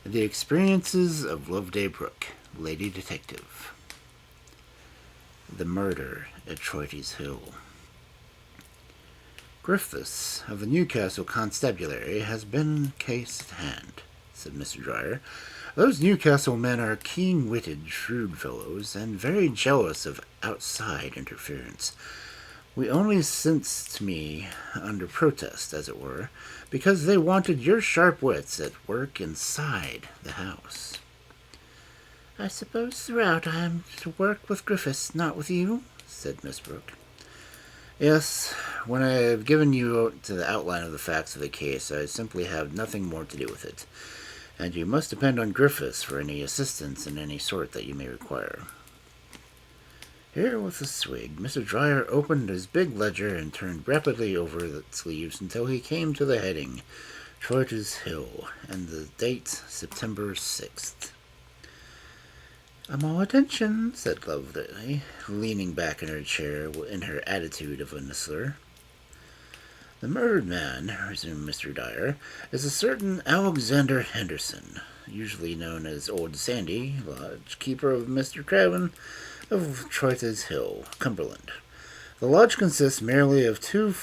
The Experiences of Loveday Brooke, Lady Detective. The Murder at Troyte's Hill. Griffiths of the Newcastle Constabulary has been case at hand, said Mr. Dyer. Those Newcastle men are keen-witted, shrewd fellows, and very jealous of outside interference. We only sent me under protest, as it were, because they wanted your sharp wits at work inside the house. I suppose throughout I am to work with Griffiths, not with you, said Miss Brooke. Yes, when I have given you to the outline of the facts of the case, I simply have nothing more to do with it, and you must depend on Griffiths for any assistance in any sort that you may require. Here, with a swig, Mr. Dyer opened his big ledger and turned rapidly over the leaves until he came to the heading, Troyte's Hill, and the date September 6th. I'm all attention, said Loveday, leaning back in her chair in her attitude of a listener. The murdered man, resumed Mr. Dyer, is a certain Alexander Henderson, usually known as Old Sandy, lodge keeper of Mr. Craven of Troyte's Hill, Cumberland. The lodge consists merely of two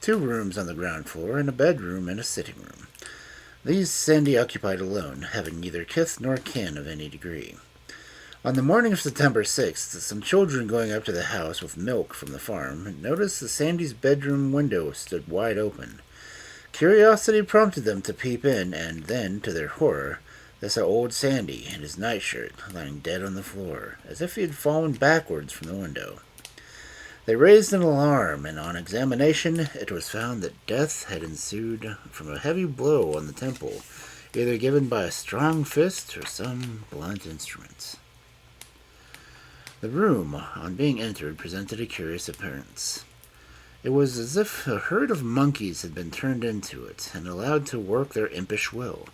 rooms on the ground floor and a bedroom and a sitting room. These Sandy occupied alone, having neither kith nor kin of any degree. On the morning of September 6th, some children going up to the house with milk from the farm noticed that Sandy's bedroom window stood wide open. Curiosity prompted them to peep in, and then, to their horror, they saw old Sandy in his nightshirt lying dead on the floor, as if he had fallen backwards from the window. They raised an alarm, and on examination it was found that death had ensued from a heavy blow on the temple, either given by a strong fist or some blunt instrument. The room, on being entered, presented a curious appearance. It was as if a herd of monkeys had been turned into it and allowed to work their impish will.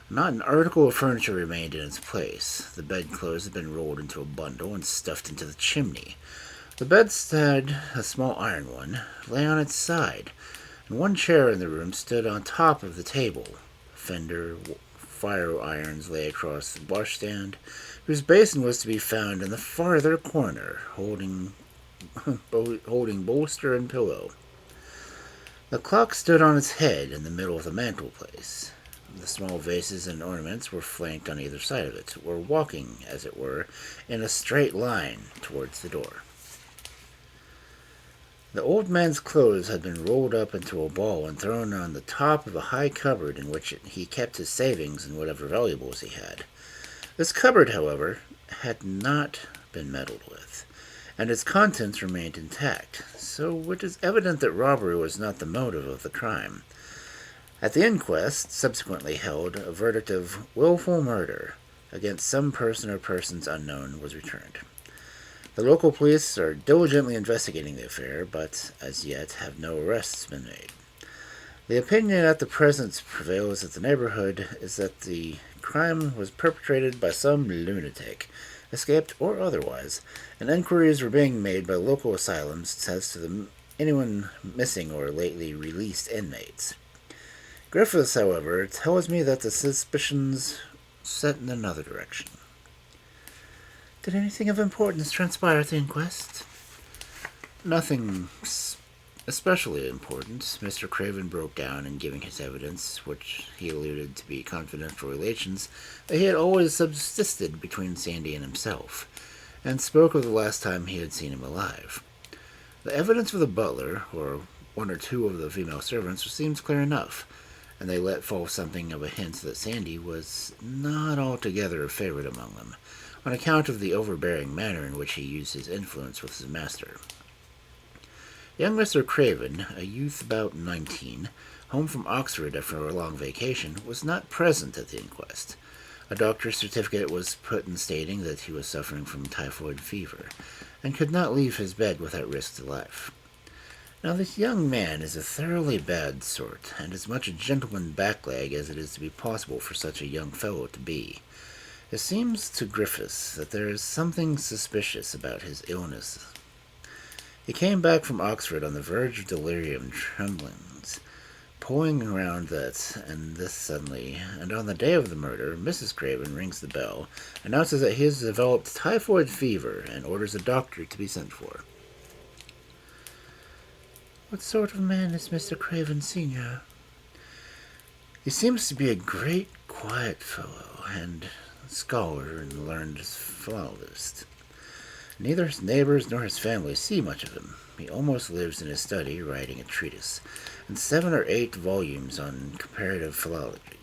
Not an article of furniture remained in its place. The bedclothes had been rolled into a bundle and stuffed into the chimney. The bedstead, a small iron one, lay on its side, and one chair in the room stood on top of the table. Fender fire irons lay across the washstand, whose basin was to be found in the farther corner, holding bolster and pillow. The clock stood on its head in the middle of the mantelpiece. The small vases and ornaments were flanked on either side of it, or walking, as it were, in a straight line towards the door. The old man's clothes had been rolled up into a ball and thrown on the top of a high cupboard in which he kept his savings and whatever valuables he had. This cupboard, however, had not been meddled with, and its contents remained intact, so it is evident that robbery was not the motive of the crime. At the inquest, subsequently held, a verdict of willful murder against some person or persons unknown was returned. The local police are diligently investigating the affair, but as yet have no arrests been made. The opinion at the present prevails in the neighborhood is that the crime was perpetrated by some lunatic, escaped or otherwise, and inquiries were being made by local asylums as to anyone missing or lately released inmates. Griffiths, however, tells me that the suspicions set in another direction. Did anything of importance transpire at the inquest? Nothing especially important. Mr. Craven broke down in giving his evidence, which he alluded to be confidential relations that he had always subsisted between Sandy and himself, and spoke of the last time he had seen him alive. The evidence of the butler, or one or two of the female servants, seems clear enough, and they let fall something of a hint that Sandy was not altogether a favorite among them, on account of the overbearing manner in which he used his influence with his master. Young Mr. Craven, a youth about 19, home from Oxford after a long vacation, was not present at the inquest. A doctor's certificate was put in stating that he was suffering from typhoid fever, and could not leave his bed without risk to life. Now, this young man is a thoroughly bad sort, and as much a gentleman backleg as it is to be possible for such a young fellow to be. It seems to Griffiths that there is something suspicious about his illness. He came back from Oxford on the verge of delirium tremblings, pulling around that and this suddenly, and on the day of the murder, Mrs. Craven rings the bell, announces that he has developed typhoid fever, and orders a doctor to be sent for. What sort of man is Mr. Craven, Sr.? He seems to be a great, quiet fellow, and a scholar and learned philologist. Neither his neighbors nor his family see much of him. He almost lives in his study, writing a treatise, and 7 or 8 volumes on comparative philology.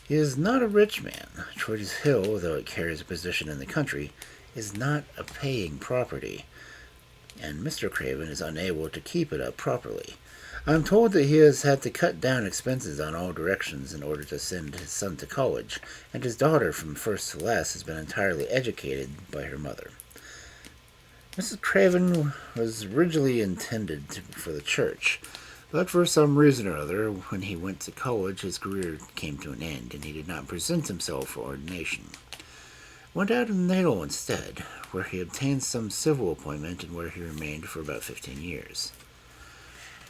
He is not a rich man. Troyte's Hill, though it carries a position in the country, is not a paying property, and Mr. Craven is unable to keep it up properly. I am told that he has had to cut down expenses on all directions in order to send his son to college, and his daughter from first to last has been entirely educated by her mother. Mrs. Craven was originally intended for the church, but for some reason or other, when he went to college, his career came to an end, and he did not present himself for ordination. Went out in Natal instead, where he obtained some civil appointment and where he remained for about 15 years.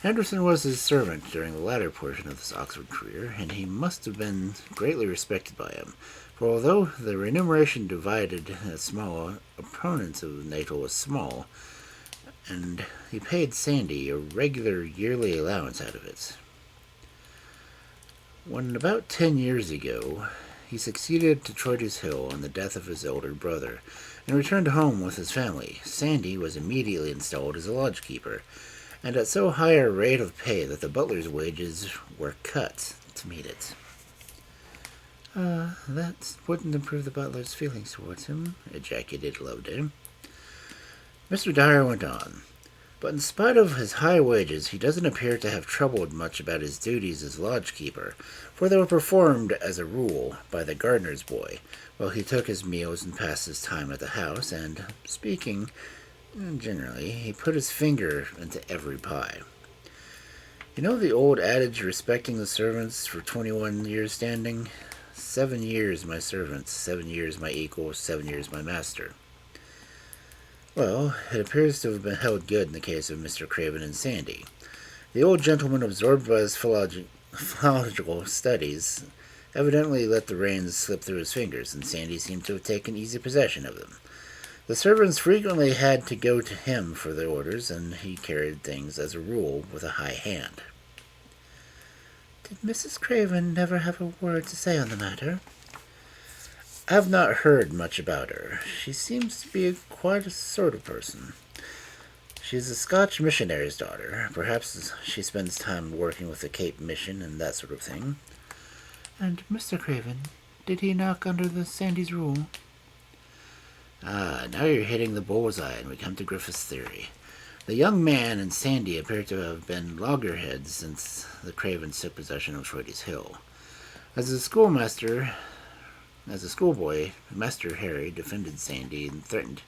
Anderson was his servant during the latter portion of his Oxford career, and he must have been greatly respected by him, for although the remuneration divided as small opponents of Natal was small, and he paid Sandy a regular yearly allowance out of it. When about 10 years ago, he succeeded to Troyte's Hill on the death of his elder brother, and returned home with his family. Sandy was immediately installed as a lodgekeeper, and at so high a rate of pay that the butler's wages were cut to meet it. That wouldn't improve the butler's feelings towards him, ejaculated Loveday. Mr. Dyer went on. But in spite of his high wages, he doesn't appear to have troubled much about his duties as lodgekeeper, for they were performed, as a rule, by the gardener's boy, while he took his meals and passed his time at the house, and, speaking generally, he put his finger into every pie. You know the old adage respecting the servants for 21 years standing? 7 years my servants, 7 years my equal, 7 years my master. Well, it appears to have been held good in the case of Mr. Craven and Sandy. The old gentleman, absorbed by his philological studies, evidently let the reins slip through his fingers, and Sandy seemed to have taken easy possession of them. The servants frequently had to go to him for their orders, and he carried things, as a rule, with a high hand. Did Mrs. Craven never have a word to say on the matter? I have not heard much about her. She seems to be quite a sort of person. She is a Scotch missionary's daughter. Perhaps she spends time working with the Cape Mission and that sort of thing. And Mr. Craven, did he knock under the Sandy's rule? Now you're hitting the bullseye, and we come to Griffith's theory. The young man and Sandy appear to have been loggerheads since the Cravens took possession of Troyte's Hill. As a schoolboy, Master Harry defended Sandy and threatened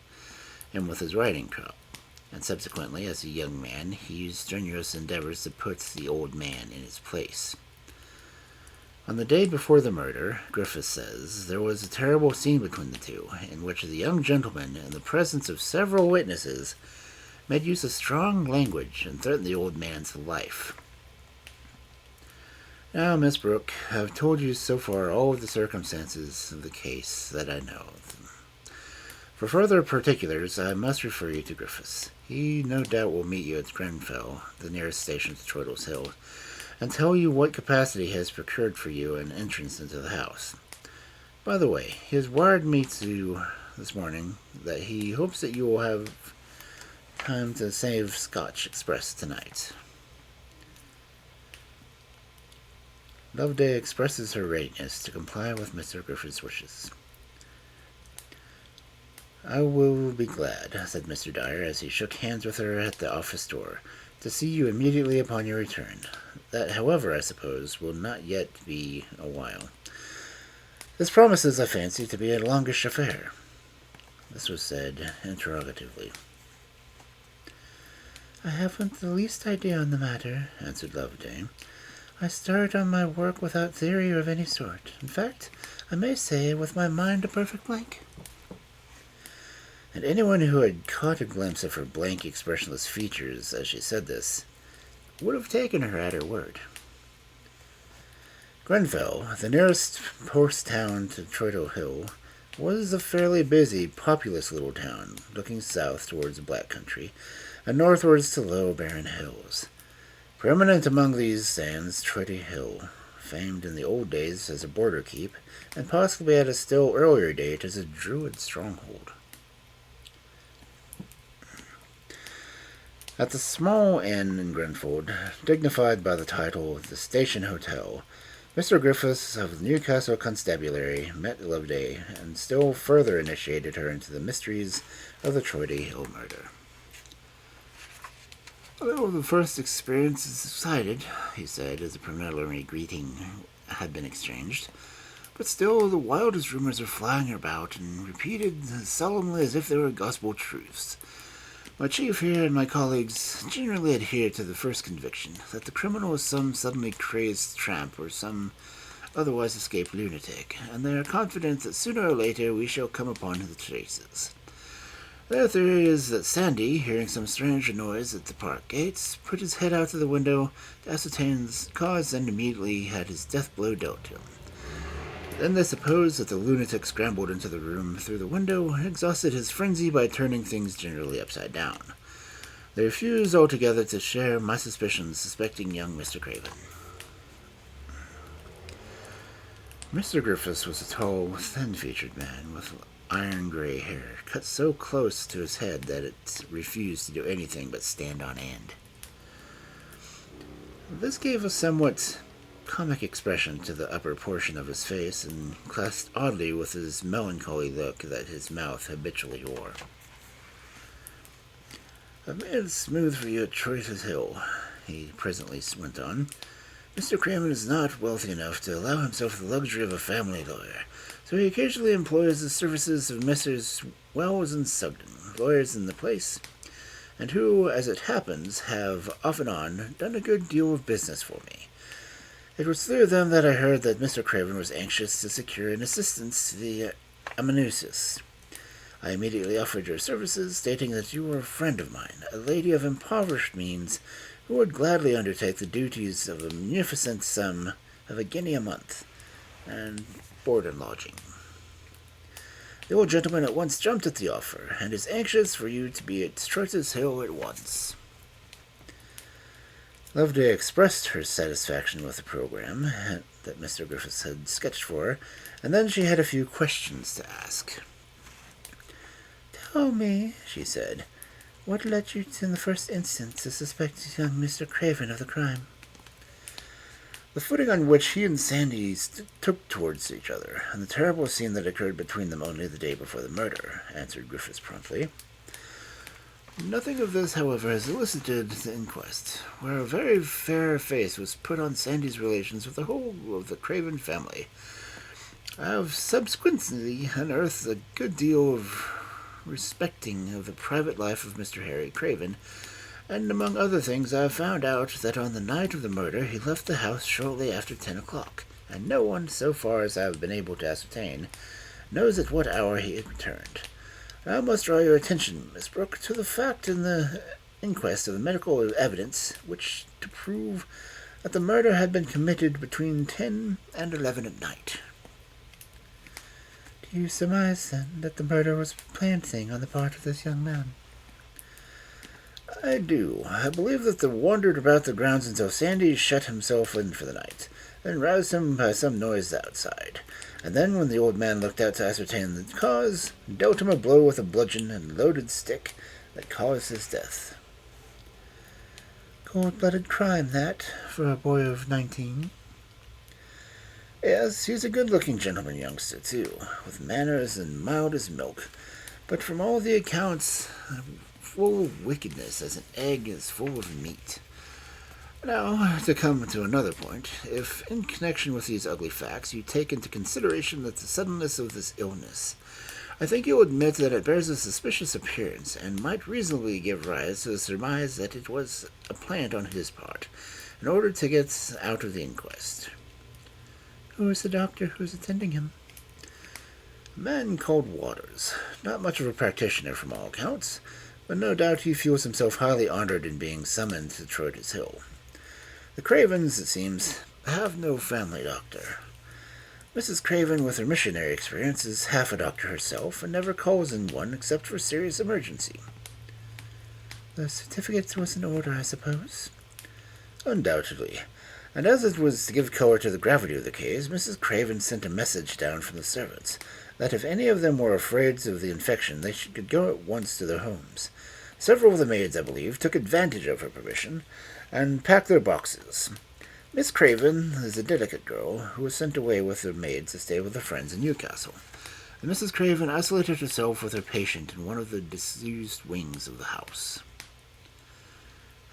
him with his riding crop, and subsequently, as a young man, he used strenuous endeavors to put the old man in his place. On the day before the murder, Griffith says, there was a terrible scene between the two, in which the young gentleman, in the presence of several witnesses, made use of strong language and threatened the old man's life. Now, Miss Brooke, I have told you so far all of the circumstances of the case that I know of. For further particulars, I must refer you to Griffiths. He no doubt will meet you at Grenfell, the nearest station to Troyte's Hill, and tell you what capacity he has procured for you an entrance into the house. By the way, he has wired me this morning that he hopes that you will have time to save Scotch Express tonight. Loveday expresses her readiness to comply with Mr. Griffith's wishes. I will be glad, said Mr. Dyer, as he shook hands with her at the office door, to see you immediately upon your return. That, however, I suppose, will not yet be a while. This promises, I fancy, to be a longish affair. This was said interrogatively. I haven't the least idea on the matter, answered Loveday. I start on my work without theory of any sort. In fact, I may say with my mind a perfect blank. And anyone who had caught a glimpse of her blank, expressionless features as she said this would have taken her at her word. Grenfell, the nearest post town to Troyte Hill, was a fairly busy, populous little town, looking south towards the Black Country, and northwards to low, barren hills. Prominent among these stands Troyte Hill, famed in the old days as a border keep, and possibly at a still earlier date as a Druid stronghold. At the small inn in Grenfell, dignified by the title of the Station Hotel, Mr. Griffiths of the Newcastle Constabulary met Loveday and still further initiated her into the mysteries of the Troyte Hill murder. Although the first experience is excited, he said, as a preliminary greeting had been exchanged, but still the wildest rumors are flying about and repeated as solemnly as if they were gospel truths. My chief here and my colleagues generally adhere to the first conviction, that the criminal is some suddenly crazed tramp or some otherwise escaped lunatic, and they are confident that sooner or later we shall come upon the traces. Their theory is that Sandy, hearing some strange noise at the park gates, put his head out of the window to ascertain the cause and immediately had his death blow dealt to him. Then they suppose that the lunatic scrambled into the room through the window and exhausted his frenzy by turning things generally upside down. They refuse altogether to share my suspicions, suspecting young Mr. Craven. Mr. Griffiths was a tall, thin-featured man with iron-gray hair, cut so close to his head that it refused to do anything but stand on end. This gave a somewhat comic expression to the upper portion of his face, and clashed oddly with his melancholy look that his mouth habitually wore. "I've made it smooth for you at Troyte Hill," he presently went on. "Mr. Craven is not wealthy enough to allow himself the luxury of a family lawyer, so he occasionally employs the services of Messrs. Wells and Sugden, lawyers in the place, and who, as it happens, have, off and on, done a good deal of business for me. It was through them that I heard that Mr. Craven was anxious to secure an assistance to the amanuensis. I immediately offered your services, stating that you were a friend of mine, a lady of impoverished means, who would gladly undertake the duties of a munificent sum of £1 a month, and board and lodging. The old gentleman at once jumped at the offer, and is anxious for you to be at Troyte Hill at once." Loveday expressed her satisfaction with the program that Mr. Griffiths had sketched for her, and then she had a few questions to ask. "Tell me," she said, "what led you in the first instance to suspect young Mr. Craven of the crime?" "The footing on which he and Sandy took towards each other, and the terrible scene that occurred between them only the day before the murder," answered Griffiths promptly. "Nothing of this, however, has elicited the inquest, where a very fair face was put on Sandy's relations with the whole of the Craven family. I have subsequently unearthed a good deal of respecting of the private life of Mr. Harry Craven, and among other things I have found out that on the night of the murder he left the house shortly after 10 o'clock, and no one, so far as I have been able to ascertain, knows at what hour he had returned. I must draw your attention, Miss Brooke, to the fact in the inquest of the medical evidence which to prove that the murder had been committed between 10 and 11 at night." "Do you surmise, then, that the murder was a planned thing on the part of this young man?" "I do. I believe that they wandered about the grounds until Sandy shut himself in for the night, then roused him by some noise outside, and then, when the old man looked out to ascertain the cause, dealt him a blow with a bludgeon and loaded stick that caused his death." "Cold-blooded crime, that, for a boy of 19. "Yes, he's a good-looking gentleman youngster, too, with manners and mild as milk, but from all the accounts, full of wickedness as an egg is full of meat. Now, to come to another point, if, in connection with these ugly facts, you take into consideration the suddenness of this illness, I think you'll admit that it bears a suspicious appearance, and might reasonably give rise to the surmise that it was a plant on his part, in order to get out of the inquest." "Who is the doctor who is attending him?" "A man called Waters. Not much of a practitioner from all accounts, but no doubt he feels himself highly honored in being summoned to Troyte Hill. The Cravens, it seems, have no family doctor. Mrs. Craven, with her missionary experience, is half a doctor herself and never calls in one except for serious emergency. The certificate was in order, I suppose? Undoubtedly. And as it was to give color to the gravity of the case, Mrs. Craven sent a message down from the servants that if any of them were afraid of the infection, they could go at once to their homes. Several of the maids, I believe, took advantage of her permission and packed their boxes. Miss Craven is a delicate girl who was sent away with her maids to stay with her friends in Newcastle, and Mrs. Craven isolated herself with her patient in one of the disused wings of the house.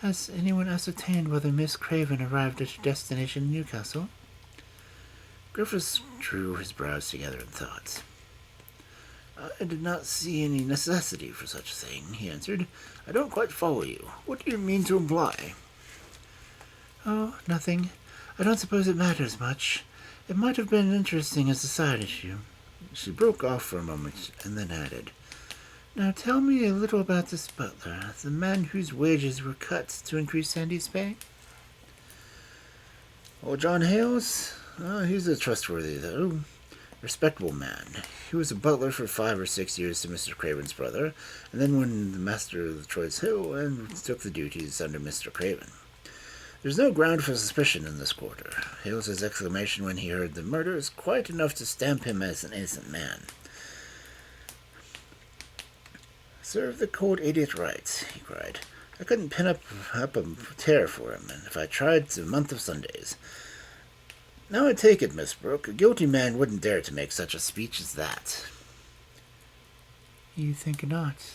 Has anyone ascertained whether Miss Craven arrived at her destination in Newcastle? Griffiths drew his brows together in thought. I did not see any necessity for such a thing, he answered. I don't quite follow you. What do you mean to imply? Oh, nothing. I don't suppose it matters much. It might have been interesting as a side issue. She broke off for a moment and then added, Now tell me a little about this butler, the man whose wages were cut to increase Sandy's pay. Oh, John Hales? He's a trustworthy, though, respectable man. He was a butler for 5 or 6 years to Mr. Craven's brother, and then when the master of the Troyte's Hill and took the duties under Mr. Craven. There's no ground for suspicion in this quarter. Hales's exclamation when he heard the murder is quite enough to stamp him as an innocent man. Serve the cold idiot right, he cried. I couldn't pin up a tear for him, and if I tried, it's a month of Sundays. Now I take it, Miss Brooke, a guilty man wouldn't dare to make such a speech as that. You think not?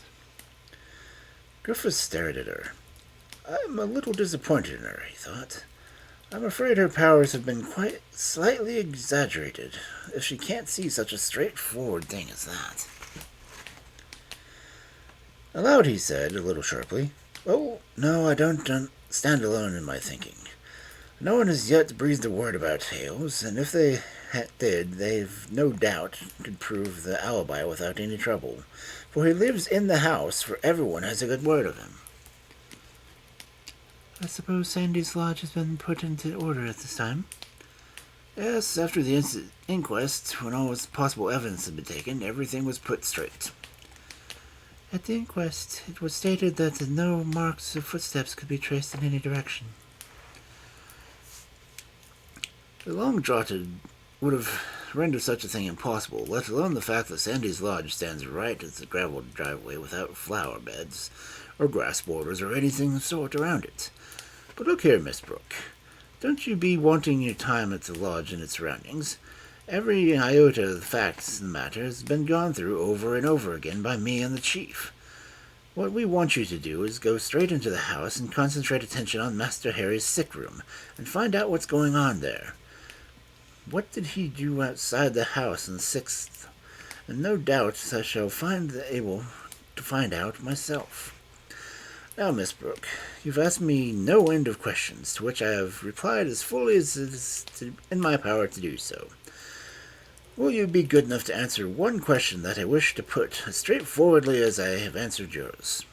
Griffiths stared at her. I'm a little disappointed in her, he thought. I'm afraid her powers have been quite slightly exaggerated, if she can't see such a straightforward thing as that. Aloud he said, a little sharply, Oh, no, I don't stand alone in my thinking. No one has yet breathed a word about Hales, and if they did, they've no doubt could prove the alibi without any trouble, for he lives in the house, for everyone has a good word of him. I suppose Sandy's lodge has been put into order at this time? Yes, after the inquest, when all possible evidence had been taken, everything was put straight. At the inquest, it was stated that no marks of footsteps could be traced in any direction. The long draughted would have rendered such a thing impossible, let alone the fact that Sandy's lodge stands right at the gravelled driveway without flower beds, or grass borders, or anything of the sort around it. But look here, Miss Brooke, don't you be wanting your time at the lodge and its surroundings. Every iota of the facts in the matter has been gone through over and over again by me and the chief. What we want you to do is go straight into the house and concentrate attention on Master Harry's sick room, and find out what's going on there. What did he do outside the house on the 6th? And no doubt I shall find able to find out myself. Now, Miss Brooke, you've asked me no end of questions, to which I have replied as fully as it is in my power to do so. Will you be good enough to answer one question that I wish to put as straightforwardly as I have answered yours?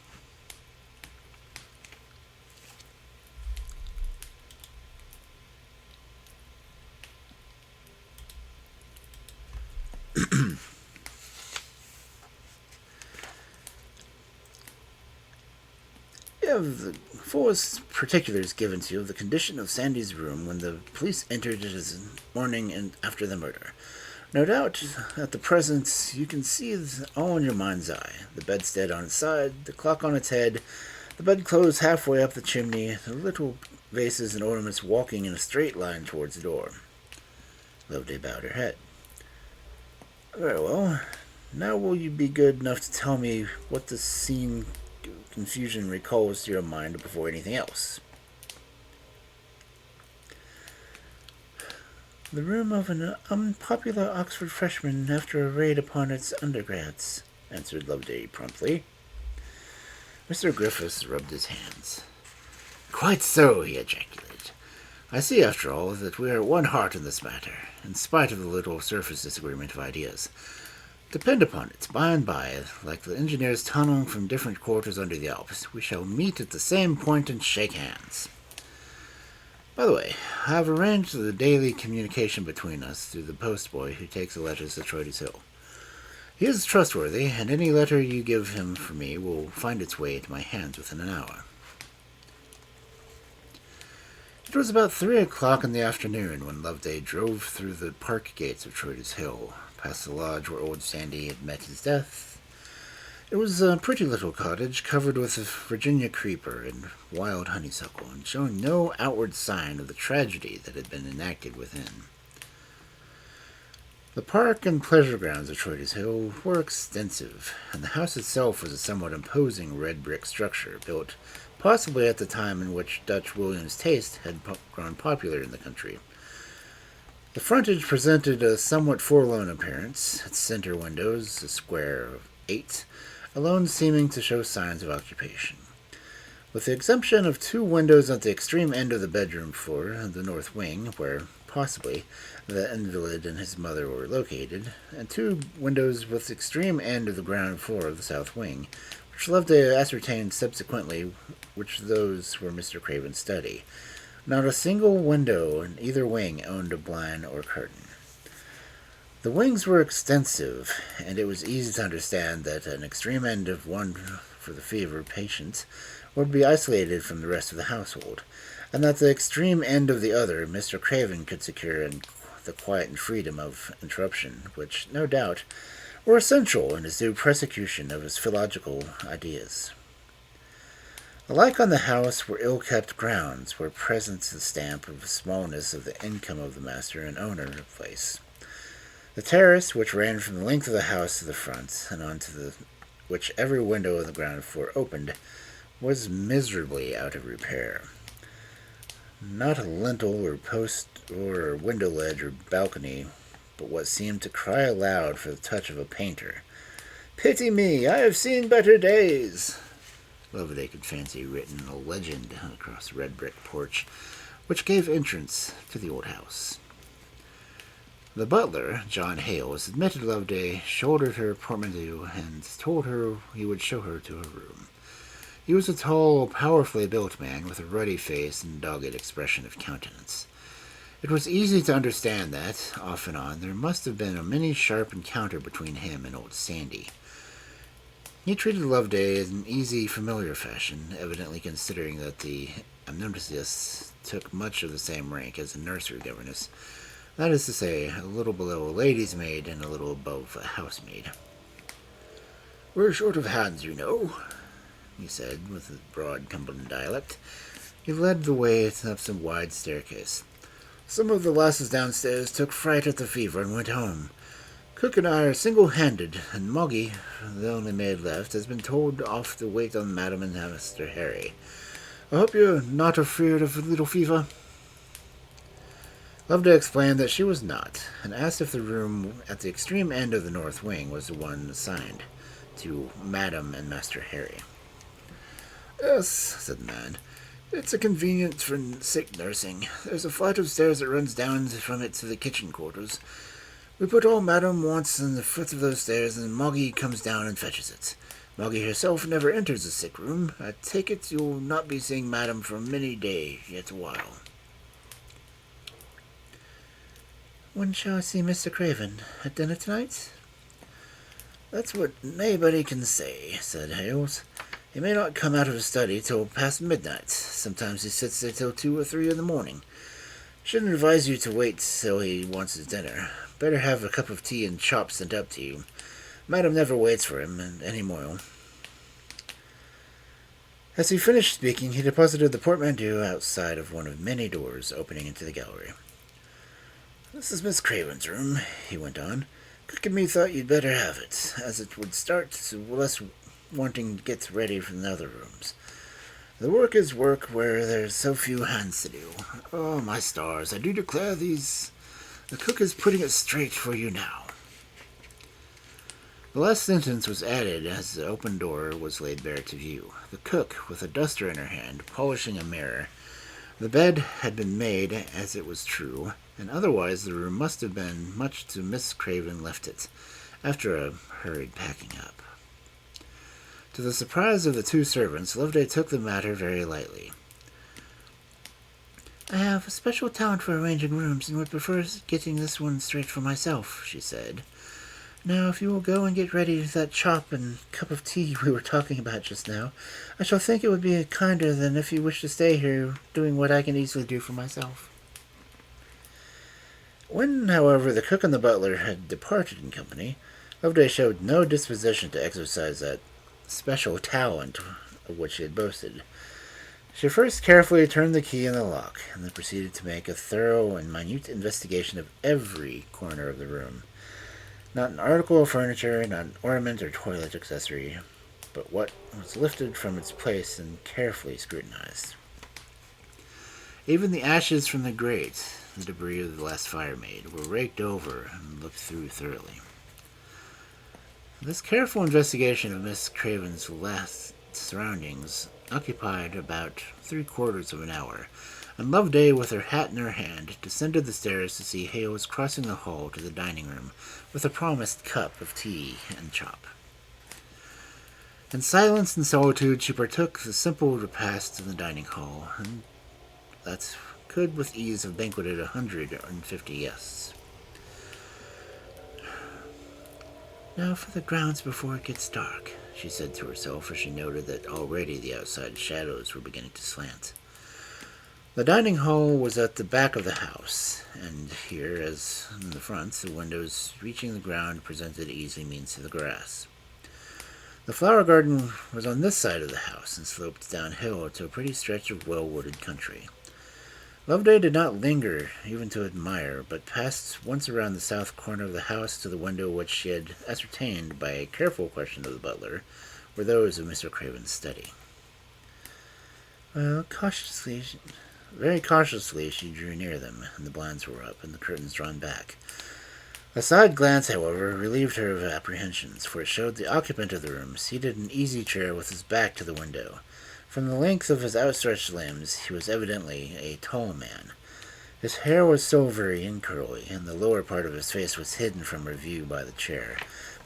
You have the fullest particulars given to you of the condition of Sandy's room when the police entered it this morning and after the murder. No doubt, at the present, you can see it all in your mind's eye. The bedstead on its side, the clock on its head, the bedclothes halfway up the chimney, the little vases and ornaments walking in a straight line towards the door. Loveday bowed her head. Very well. Now will you be good enough to tell me what the scene confusion recalls to your mind before anything else? The room of an unpopular Oxford freshman after a raid upon its undergrads, answered Loveday promptly. Mr. Griffiths rubbed his hands. Quite so, he ejaculated. I see, after all, that we are at one heart in this matter, in spite of the little surface disagreement of ideas. Depend upon it, by and by, like the engineers tunneling from different quarters under the Alps, we shall meet at the same point and shake hands. By the way, I have arranged the daily communication between us through the postboy who takes the letters to Troyte's Hill. He is trustworthy, and any letter you give him for me will find its way into my hands within an hour. It was about 3 o'clock in the afternoon when Loveday drove through the park gates of Troyte's Hill, past the lodge where old Sandy had met his death. It was a pretty little cottage, covered with Virginia creeper and wild honeysuckle, and showing no outward sign of the tragedy that had been enacted within. The park and pleasure grounds of Troyte's Hill were extensive, and the house itself was a somewhat imposing red brick structure, built possibly at the time in which Dutch William's taste had grown popular in the country. The frontage presented a somewhat forlorn appearance, its center windows, a square of 8, alone seeming to show signs of occupation. With the exemption of 2 windows at the extreme end of the bedroom floor, the north wing, where possibly the invalid and his mother were located, and 2 windows with the extreme end of the ground floor of the south wing, which Loveday ascertained subsequently which those were Mr. Craven's study. Not a single window in either wing owned a blind or curtain. The wings were extensive, and it was easy to understand that an extreme end of one for the fever patient would be isolated from the rest of the household, and that the extreme end of the other Mr. Craven could secure in the quiet and freedom of interruption, which, no doubt, were essential in his due prosecution of his philological ideas. Alike on the house were ill-kept grounds, where present the stamp of the smallness of the income of the master and owner of the place. The terrace, which ran from the length of the house to the front, and onto which every window on the ground floor opened, was miserably out of repair. Not a lintel or post or window ledge or balcony, but what seemed to cry aloud for the touch of a painter. "Pity me, I have seen better days," Loveday could fancy written a legend across the red brick porch, which gave entrance to the old house. The butler, John Hales, admitted Loveday, shouldered her portmanteau, and told her he would show her to her room. He was a tall, powerfully built man with a ruddy face and dogged expression of countenance. It was easy to understand that, off and on, there must have been a many sharp encounter between him and old Sandy. He treated Loveday in an easy, familiar fashion, evidently considering that the amnesius took much of the same rank as a nursery governess. That is to say, a little below a lady's maid and a little above a housemaid. "We're short of hands, you know," he said, with a broad Cumberland dialect. He led the way up some wide staircase. "Some of the lasses downstairs took fright at the fever and went home. Cook and I are single-handed, and Moggy, the only maid left, has been told off to wait on Madam and Master Harry. I hope you're not afraid of a little fever?" Loveday explained that she was not, and asked if the room at the extreme end of the north wing was the one assigned to Madam and Master Harry. "Yes," said the man. "It's a convenience for sick nursing. There's a flight of stairs that runs down from it to the kitchen quarters. We put all Madam wants on the foot of those stairs, and Moggy comes down and fetches it. Moggy herself never enters the sick room. I take it you'll not be seeing Madam for many days yet a while." "When shall I see Mr. Craven? At dinner tonight?" "That's what nobody can say," said Hales. "He may not come out of his study till past midnight. Sometimes he sits there till 2 or 3 in the morning. Shouldn't advise you to wait till he wants his dinner. Better have a cup of tea and chops sent up to you. Madam never waits for him any more." As he finished speaking, he deposited the portmanteau outside of one of many doors opening into the gallery. "This is Miss Craven's room," he went on. "Cook and me thought you'd better have it, as it would start to less wanting to get ready from the other rooms. The work is work where there's so few hands to do. Oh, my stars, I do declare the cook is putting it straight for you now." The last sentence was added as the open door was laid bare to view. The cook, with a duster in her hand, polishing a mirror. The bed had been made, as it was true, and otherwise the room must have been much to Miss Craven left it, after a hurried packing up. To the surprise of the 2 servants, Loveday took the matter very lightly. I have a special talent for arranging rooms and would prefer getting this one straight for myself, she said. Now, if you will go and get ready that chop and cup of tea we were talking about just now, I shall think it would be kinder than if you wish to stay here doing what I can easily do for myself. When, however, the cook and the butler had departed in company, Loveday showed no disposition to exercise that special talent of which she had boasted. She first carefully turned the key in the lock, and then proceeded to make a thorough and minute investigation of every corner of the room. Not an article of furniture, not an ornament or toilet accessory, but what was lifted from its place and carefully scrutinized. Even the ashes from the grate, the debris of the last fire made, were raked over and looked through thoroughly. This careful investigation of Miss Craven's last surroundings occupied about 3/4 of an hour, and Loveday, with her hat in her hand, descended the stairs to see Hales crossing the hall to the dining room with a promised cup of tea and chop. In silence and solitude she partook the simple repast in the dining hall, and that could with ease have banqueted 150 guests. Now for the grounds before it gets dark, she said to herself as she noted that already the outside shadows were beginning to slant. The dining hall was at the back of the house, and here, as in the front, the windows reaching the ground presented easy means to the grass. The flower garden was on this side of the house and sloped downhill to a pretty stretch of well-wooded country. Loveday did not linger even to admire, but passed once around the south corner of the house to the window which she had ascertained by a careful question of the butler were those of Mr. Craven's study. Well, very cautiously she drew near them, and the blinds were up and the curtains drawn back. A side glance, however, relieved her of apprehensions, for it showed the occupant of the room seated in an easy chair with his back to the window. From the length of his outstretched limbs, he was evidently a tall man. His hair was silvery and curly, and the lower part of his face was hidden from her view by the chair,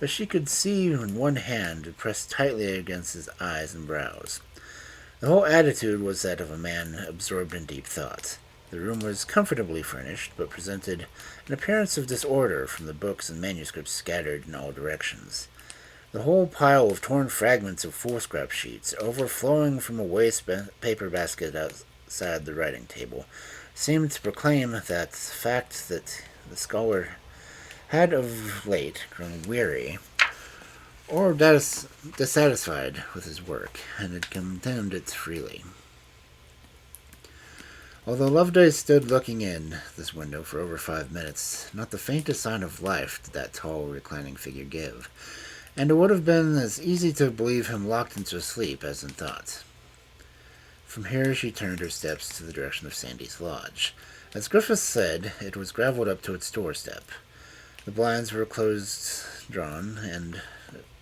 but she could see in one hand pressed tightly against his eyes and brows. The whole attitude was that of a man absorbed in deep thought. The room was comfortably furnished, but presented an appearance of disorder from the books and manuscripts scattered in all directions. The whole pile of torn fragments of foolscap sheets, overflowing from a waste paper basket outside the writing table, seemed to proclaim that fact that the scholar had of late grown weary or dissatisfied with his work, and had condemned it freely. Although Loveday stood looking in this window for over 5 minutes, not the faintest sign of life did that tall, reclining figure give, and it would have been as easy to believe him locked into sleep as in thought. From here she turned her steps to the direction of Sandy's lodge. As Griffiths said, it was gravelled up to its doorstep. The blinds were closed drawn, and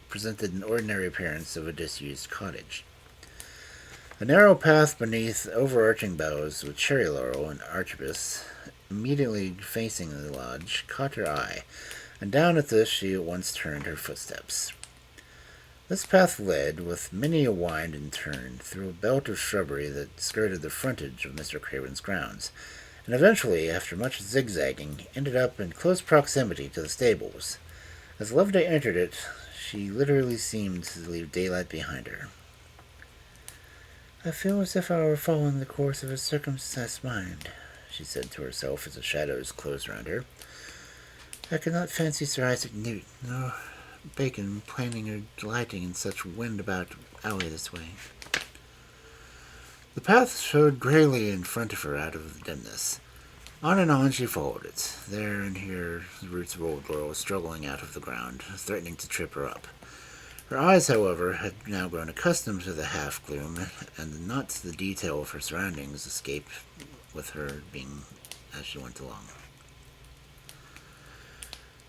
presented an ordinary appearance of a disused cottage. A narrow path beneath overarching boughs with cherry laurel and arquebus, immediately facing the lodge, caught her eye, and down at this she at once turned her footsteps. This path led, with many a wind and turn, through a belt of shrubbery that skirted the frontage of Mr. Craven's grounds, and eventually, after much zigzagging, ended up in close proximity to the stables. As Loveday entered it, she literally seemed to leave daylight behind her. I feel as if I were following the course of a circumcised mind, she said to herself as the shadows closed around her. I could not fancy Sir Isaac Newton nor Bacon planning or delighting in such wind-about alley this way. The path showed greyly in front of her out of the dimness. On and on she followed it. There and here the roots of old laurel struggling out of the ground, threatening to trip her up. Her eyes, however, had now grown accustomed to the half-gloom, and not the detail of her surroundings escaped with her being as she went along.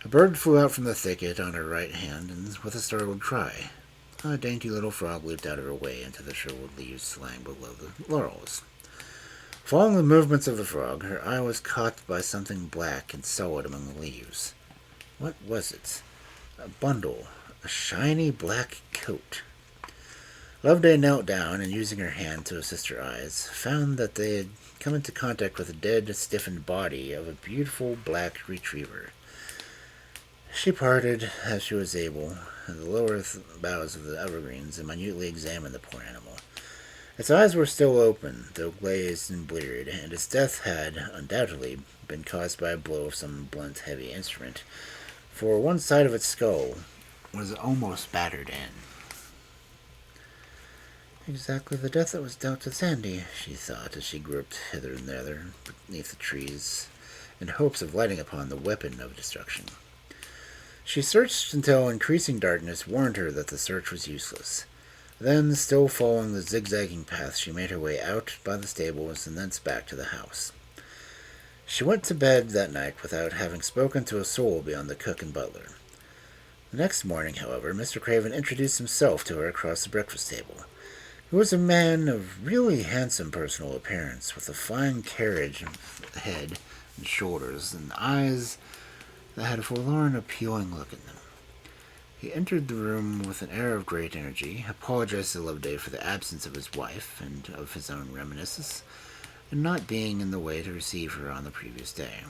A bird flew out from the thicket on her right hand, and with a startled cry, a dainty little frog leaped out of her way into the shriveled leaves lying below the laurels. Following the movements of the frog, her eye was caught by something black and solid among the leaves. What was it? A bundle. A shiny black coat. Loveday knelt down and, using her hand to assist her eyes, found that they had come into contact with the dead, stiffened body of a beautiful black retriever. She parted, as she was able, the lower boughs of the evergreens and minutely examined the poor animal. Its eyes were still open, though glazed and bleared, and its death had, undoubtedly, been caused by a blow of some blunt, heavy instrument, for one side of its skull was almost battered in. Exactly the death that was dealt to Sandy, she thought, as she groped hither and thither beneath the trees, in hopes of lighting upon the weapon of destruction. She searched until increasing darkness warned her that the search was useless. Then, still following the zigzagging path, she made her way out by the stables and thence back to the house. She went to bed that night without having spoken to a soul beyond the cook and butler. The next morning, however, Mr. Craven introduced himself to her across the breakfast table. He was a man of really handsome personal appearance, with a fine carriage of head and shoulders, and eyes that had a forlorn, appealing look in them. He entered the room with an air of great energy, apologized to Loveday for the absence of his wife and of his own reminiscence, and not being in the way to receive her on the previous day.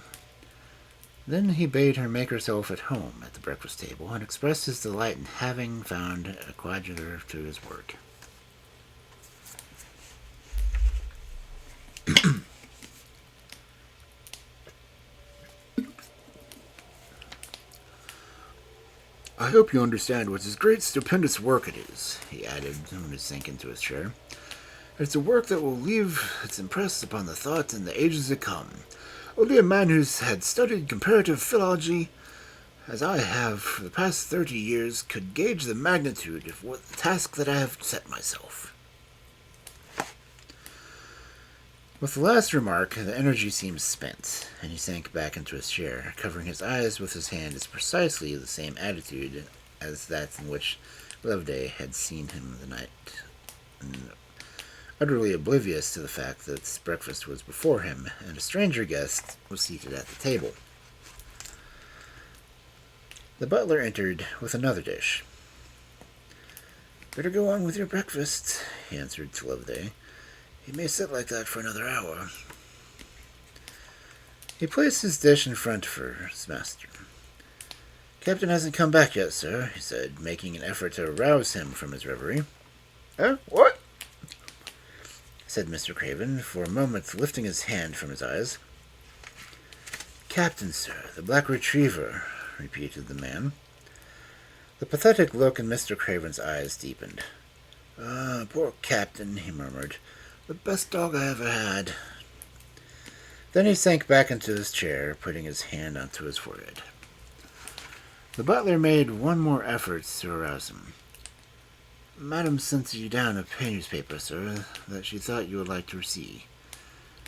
Then he bade her make herself at home at the breakfast table, and expressed his delight in having found a coadjutor to his work. I hope you understand what his great, stupendous work it is, he added when he sank into his chair. It's a work that will leave its impress upon the thought in the ages to come. Only a man who's had studied comparative philology, as I have for the past 30 years, could gauge the magnitude of what the task that I have set myself. With the last remark, the energy seemed spent, and he sank back into his chair, covering his eyes with his hand in precisely the same attitude as that in which Loveday had seen him the night, and utterly oblivious to the fact that breakfast was before him, and a stranger guest was seated at the table. The butler entered with another dish. "Better go on with your breakfast," he answered to Loveday. "You may sit like that for another hour." He placed his dish in front of his master. "Captain hasn't come back yet, sir," he said, making an effort to arouse him from his reverie. What?" said Mr. Craven, for a moment lifting his hand from his eyes. "Captain, sir, the black retriever," repeated the man. The pathetic look in Mr. Craven's eyes deepened. Poor Captain," he murmured. "The best dog I ever had." Then he sank back into his chair, putting his hand onto his forehead. The butler made one more effort to arouse him. "Madam sent you down a newspaper, sir, that she thought you would like to see."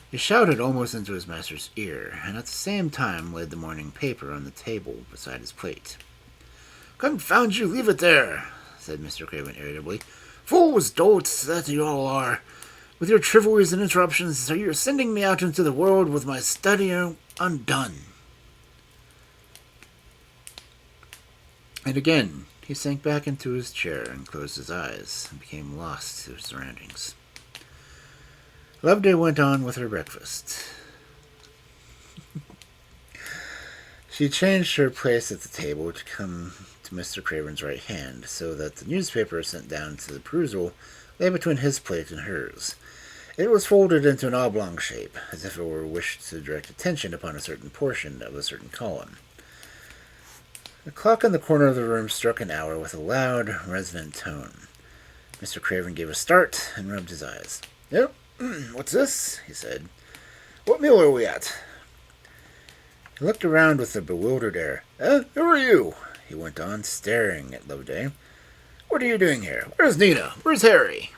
He shouted almost into his master's ear, and at the same time laid the morning paper on the table beside his plate. "Confound you, leave it there," said Mr. Craven irritably. "Fools, dolts, that you all are. With your trivialities and interruptions, so you're sending me out into the world with my study undone." And again he sank back into his chair and closed his eyes and became lost to his surroundings. Loveday went on with her breakfast. She changed her place at the table to come to Mr. Craven's right hand, so that the newspaper sent down to the perusal lay between his plate and hers. It was folded into an oblong shape, as if it were wished to direct attention upon a certain portion of a certain column. The clock in the corner of the room struck an hour with a loud, resonant tone. Mr. Craven gave a start and rubbed his eyes. "Yep, what's this?" he said. "What meal are we at?" He looked around with a bewildered air. Who are you?" he went on, staring at Loveday. "What are you doing here? Where's Nina? Where's Harry?"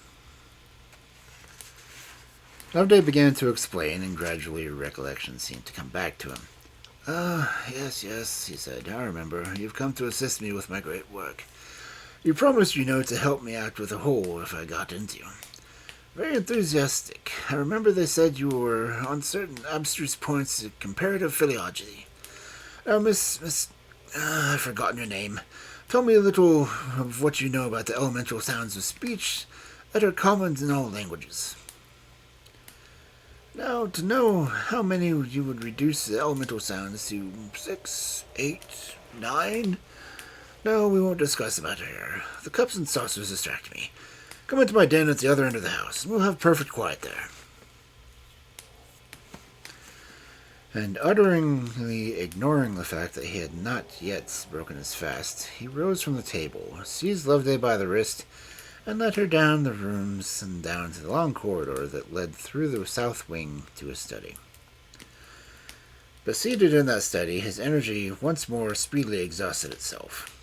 Loveday began to explain, and gradually recollection seemed to come back to him. Yes, he said. "I remember. You've come to assist me with my great work. You promised, to help me out with a hole if I got into you. Very enthusiastic. I remember they said you were on certain abstruse points of comparative philology. Now, I've forgotten your name. Tell me a little of what you know about the elemental sounds of speech, that are common in all languages. Now, to know how many you would reduce the elemental sounds to 6, 8, 9? No, we won't discuss the matter here. The cups and saucers distract me. Come into my den at the other end of the house, and we'll have perfect quiet there. And utterly ignoring the fact that he had not yet broken his fast, he rose from the table, seized Loveday by the wrist, and led her down the rooms and down to the long corridor that led through the south wing to his study. But seated in that study, his energy once more speedily exhausted itself.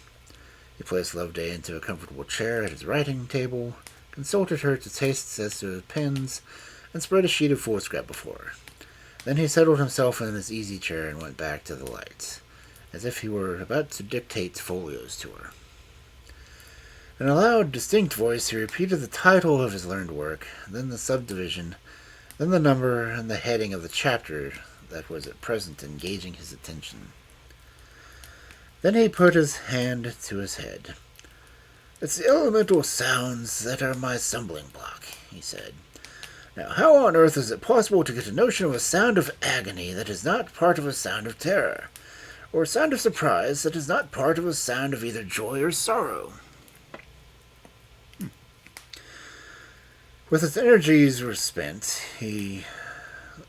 He placed Loveday into a comfortable chair at his writing table, consulted her to taste as to pens, and spread a sheet of foolscap before her. Then he settled himself in his easy chair and went back to the light, as if he were about to dictate folios to her. In a loud, distinct voice, he repeated the title of his learned work, then the subdivision, then the number and the heading of the chapter that was at present engaging his attention. Then he put his hand to his head. "It's the elemental sounds that are my stumbling block," he said. "Now, how on earth is it possible to get a notion of a sound of agony that is not part of a sound of terror, or a sound of surprise that is not part of a sound of either joy or sorrow?" With his energies were spent,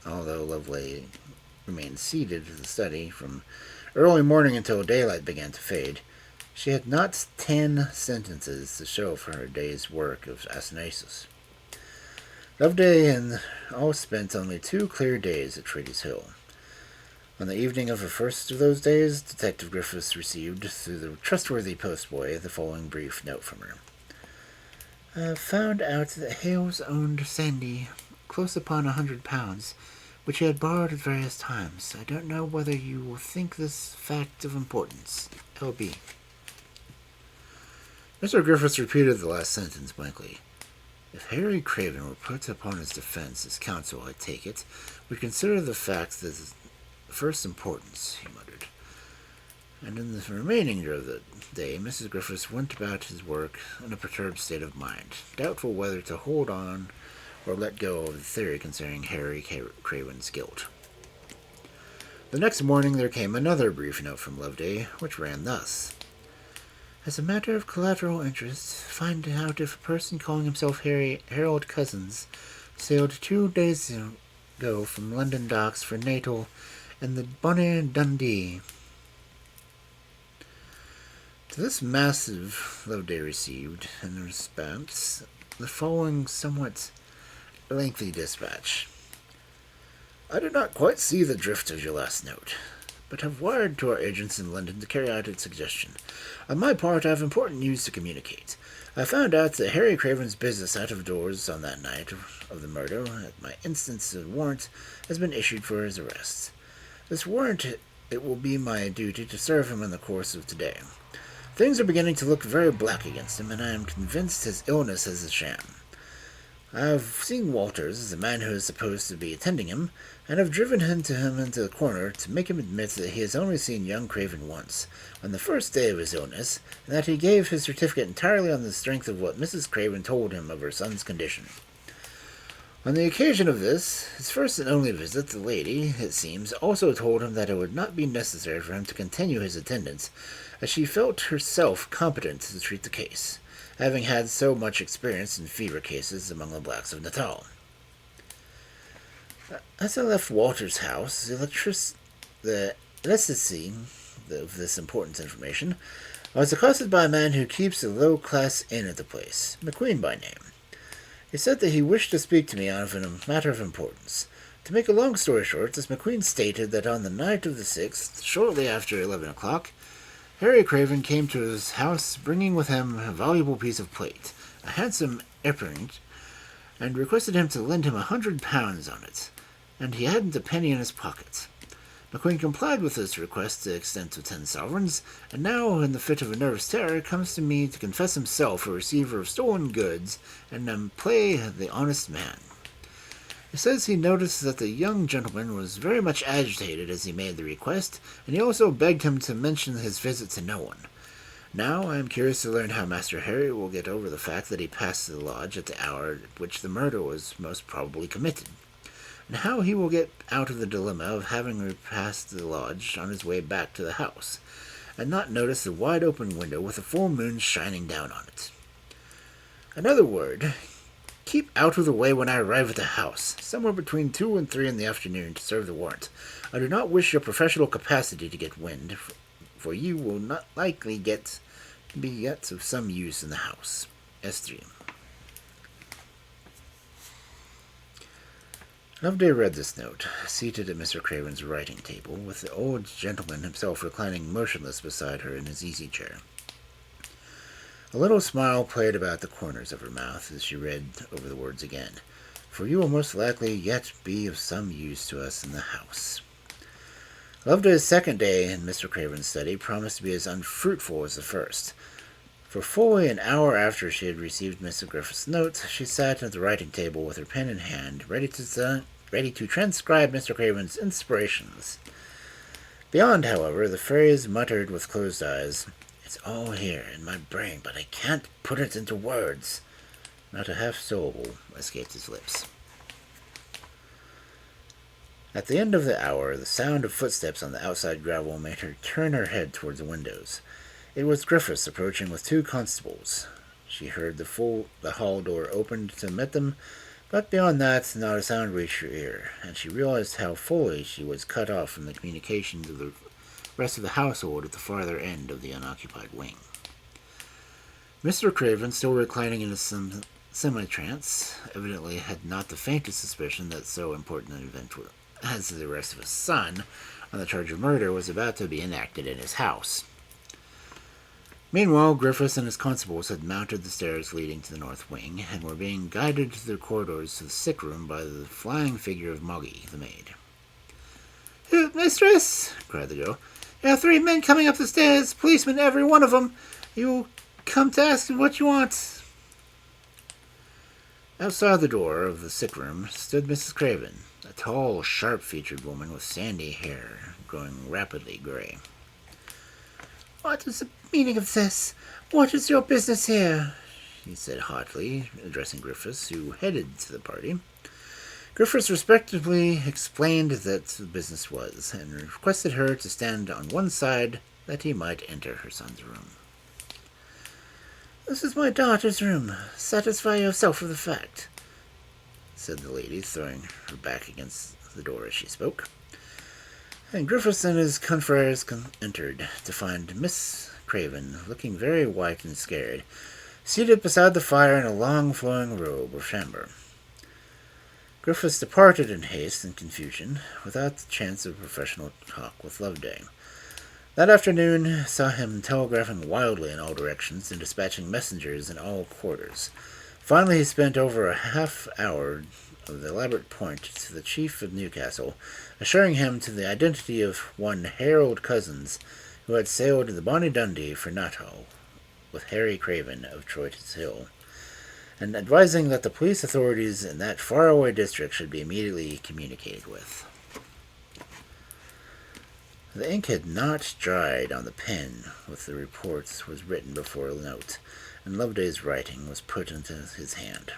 although Loveday remained seated in the study from early morning until daylight began to fade, she had not 10 sentences to show for her day's work of assignation. Loveday and all spent only 2 clear days at Troyte's Hill. On the evening of the first of those days, Detective Griffiths received, through the trustworthy postboy, the following brief note from her. "I found out that Hales owned Sandy, close upon £100, which he had borrowed at various times. I don't know whether you will think this fact of importance. L.B." Mr. Griffiths repeated the last sentence blankly. "If Harry Craven were put upon his defense, his counsel, I take it, would consider the fact that of first importance," he muttered. And in the remainder of the day, Mrs. Griffiths went about his work in a perturbed state of mind, doubtful whether to hold on or let go of the theory concerning Harry Craven's guilt. The next morning there came another brief note from Loveday, which ran thus. "As a matter of collateral interest, find out if a person calling himself Harold Cousins sailed 2 days ago from London docks for Natal and the Bonnie Dundee." To this massive Loveday received, in response, the following somewhat lengthy dispatch. "I did not quite see the drift of your last note, but have wired to our agents in London to carry out its suggestion. On my part, I have important news to communicate. I found out that Harry Craven's business out of doors on that night of the murder. At my instance, a warrant has been issued for his arrest. This warrant, it will be my duty to serve him in the course of today. Things are beginning to look very black against him, and I am convinced his illness is a sham. I have seen Walters, the man who is supposed to be attending him, and have driven him into the corner to make him admit that he has only seen young Craven once, on the first day of his illness, and that he gave his certificate entirely on the strength of what Mrs. Craven told him of her son's condition. On the occasion of this, his first and only visit, the lady, it seems, also told him that it would not be necessary for him to continue his attendance, as she felt herself competent to treat the case, having had so much experience in fever cases among the blacks of Natal. As I left Walter's house, the electricity of this important information, I was accosted by a man who keeps a low-class inn at the place, McQueen by name. He said that he wished to speak to me on a matter of importance. To make a long story short, this McQueen stated that on the night of the 6th, shortly after 11 o'clock, Harry Craven came to his house, bringing with him a valuable piece of plate, a handsome appointment, and requested him to lend him £100 on it, and he hadn't a penny in his pocket. McQueen complied with this request to the extent of 10 sovereigns, and now, in the fit of a nervous terror, comes to me to confess himself a receiver of stolen goods, and play the honest man. He says he noticed that the young gentleman was very much agitated as he made the request, and he also begged him to mention his visit to no one. Now I am curious to learn how Master Harry will get over the fact that he passed the lodge at the hour at which the murder was most probably committed, and how he will get out of the dilemma of having repassed the lodge on his way back to the house, and not notice the wide-open window with a full moon shining down on it. Another word, keep out of the way when I arrive at the house, somewhere between 2 and 3 in the afternoon, to serve the warrant. I do not wish your professional capacity to get wind, for you will not likely be yet of some use in the house. S3. Loveday read this note, seated at Mr. Craven's writing table, with the old gentleman himself reclining motionless beside her in his easy-chair. A little smile played about the corners of her mouth as she read over the words again. For you will most likely yet be of some use to us in the house. Loveday's second day in Mr. Craven's study promised to be as unfruitful as the first. For fully an hour after she had received Mr. Griffith's note, she sat at the writing table with her pen in hand, ready to transcribe Mr. Craven's inspirations. Beyond, however, the phrase muttered with closed eyes, "It's all here in my brain, but I can't put it into words." Not a half-syllable escaped his lips. At the end of the hour, the sound of footsteps on the outside gravel made her turn her head towards the windows. It was Griffiths approaching with 2 constables. She heard the hall door opened to admit them, but beyond that, not a sound reached her ear, and she realized how fully she was cut off from the communications of the rest of the household at the farther end of the unoccupied wing. Mr. Craven, still reclining in a semi-trance, evidently had not the faintest suspicion that so important an event as the arrest of his son on the charge of murder was about to be enacted in his house. Meanwhile, Griffiths and his constables had mounted the stairs leading to the north wing, and were being guided through the corridors to the sick room by the flying figure of Moggy, the maid. "Mistress!" cried the girl. "There are 3 men coming up the stairs, policemen every one of them. You come to ask what you want." Outside the door of the sick room stood Mrs. Craven, a tall, sharp-featured woman with sandy hair, growing rapidly gray. "What is the meaning of this? What is your business here?" she said hotly, addressing Griffiths, who headed to the party. Griffiths respectfully explained that the business was, and requested her to stand on one side that he might enter her son's room. "This is my daughter's room. Satisfy yourself of the fact," said the lady, throwing her back against the door as she spoke. And Griffiths and his confreres entered, to find Miss Craven, looking very white and scared, seated beside the fire in a long flowing robe of chamber. Griffiths departed in haste and confusion, without the chance of professional talk with Loveday. That afternoon saw him telegraphing wildly in all directions and dispatching messengers in all quarters. Finally, he spent over a half-hour of the elaborate point to the chief of Newcastle, assuring him to the identity of one Harold Cousins, who had sailed the Bonnie Dundee for Natal with Harry Craven of Troyte's Hill, and advising that the police authorities in that faraway district should be immediately communicated with. The ink had not dried on the pen with the reports was written before the note, and Loveday's writing was put into his hand.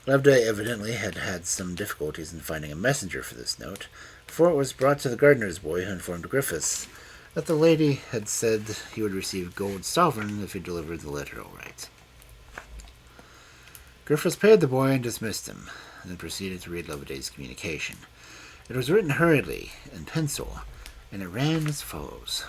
Loveday evidently had had some difficulties in finding a messenger for this note, for it was brought to the gardener's boy, who informed Griffiths that the lady had said he would receive gold sovereign if he delivered the letter all right. Griffiths paid the boy and dismissed him, and then proceeded to read Loveday's communication. It was written hurriedly, in pencil, and it ran as follows.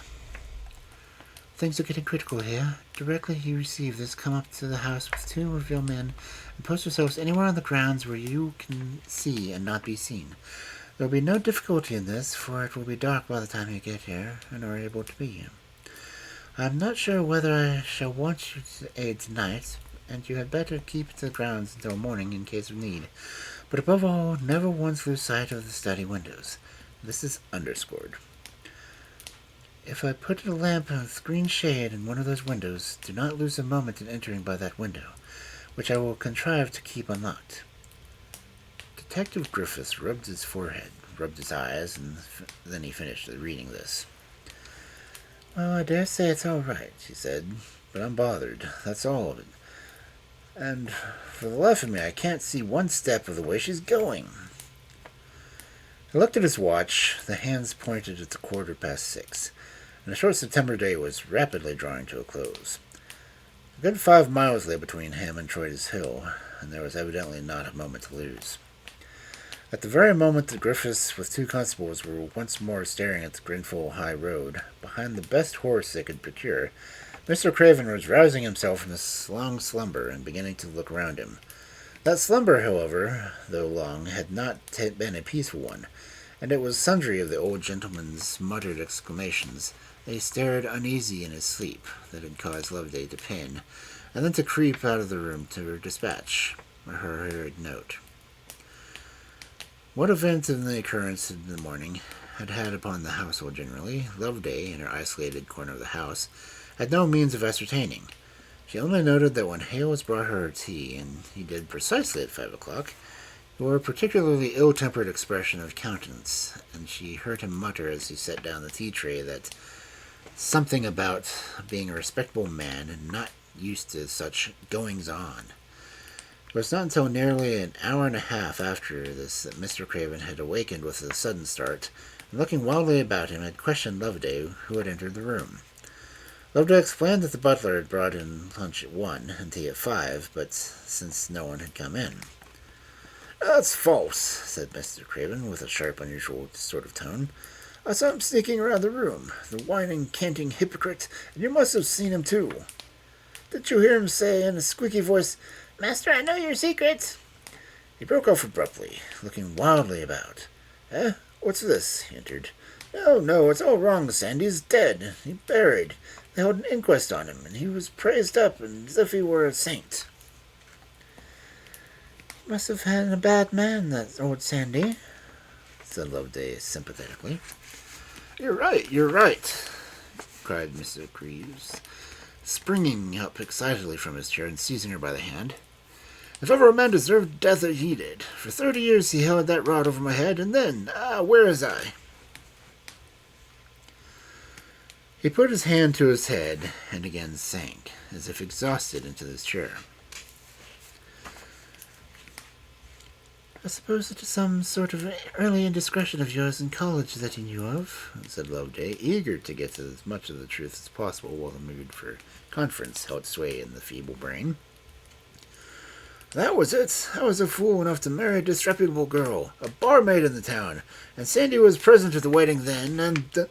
"Things are getting critical here. Directly you receive this, come up to the house with 2 of your men, and post yourselves anywhere on the grounds where you can see and not be seen. There will be no difficulty in this, for it will be dark by the time you get here, and are able to be here. I am not sure whether I shall want you to aid tonight, and you had better keep to the grounds until morning in case of need. But above all, never once lose sight of the study windows. This is underscored. If I put a lamp with green shade in one of those windows, do not lose a moment in entering by that window, which I will contrive to keep unlocked." Detective Griffiths rubbed his forehead, rubbed his eyes, and then he finished reading this. Well, I dare say it's all right, she said, but I'm bothered. That's all of it. And for the life of me, I can't see one step of the way she's going. He looked at his watch. The hands pointed at the 6:15, and the short September day was rapidly drawing to a close. A good 5 miles lay between him and Troyte's Hill, and there was evidently not a moment to lose. At the very moment that Griffiths with 2 constables were once more staring at the Grenfell High Road, behind the best horse they could procure, Mr. Craven was rousing himself from his long slumber and beginning to look round him. That slumber, however, though long, had not been a peaceful one, and it was sundry of the old gentleman's muttered exclamations. They stared uneasy in his sleep, that had caused Loveday to pin, and then to creep out of the room to dispatch her hurried note. What event in the occurrence in the morning had had upon the household generally, Loveday, in her isolated corner of the house, had no means of ascertaining. She only noted that when Hales brought her tea, and he did precisely at 5 o'clock, he wore a particularly ill-tempered expression of countenance, and she heard him mutter as he set down the tea-tray that something about being a respectable man and not used to such goings-on. It was not until nearly an hour and a half after this that Mr. Craven had awakened with a sudden start, and looking wildly about him, had questioned Loveday, who had entered the room. Loveday explained that the butler had brought in lunch at 1 and tea at 5, but since no one had come in. "That's false," said Mr. Craven, with a sharp, unusual sort of tone. "I saw him sneaking around the room, the whining, canting hypocrite, and you must have seen him too. Didn't you hear him say in a squeaky voice, 'Master, I know your secret'?" He broke off abruptly, looking wildly about. "Eh? What's this?" he entered. No, it's all wrong, Sandy's dead. He buried. They held an inquest on him, and he was praised up as if he were a saint." "He must have been a bad man, that old Sandy," said Loveday sympathetically. You're right," cried Mr. Creeves, springing up excitedly from his chair and seizing her by the hand. "If ever a man deserved death, he did. For 30 years he held that rod over my head, and then, where is I?" He put his hand to his head and again sank, as if exhausted, into his chair. "I suppose it is some sort of early indiscretion of yours in college that he knew of," said Loveday, eager to get to as much of the truth as possible while the mood for conference held sway in the feeble brain. "That was it. I was a fool enough to marry a disreputable girl, a barmaid in the town, and Sandy was present at the wedding then, and..."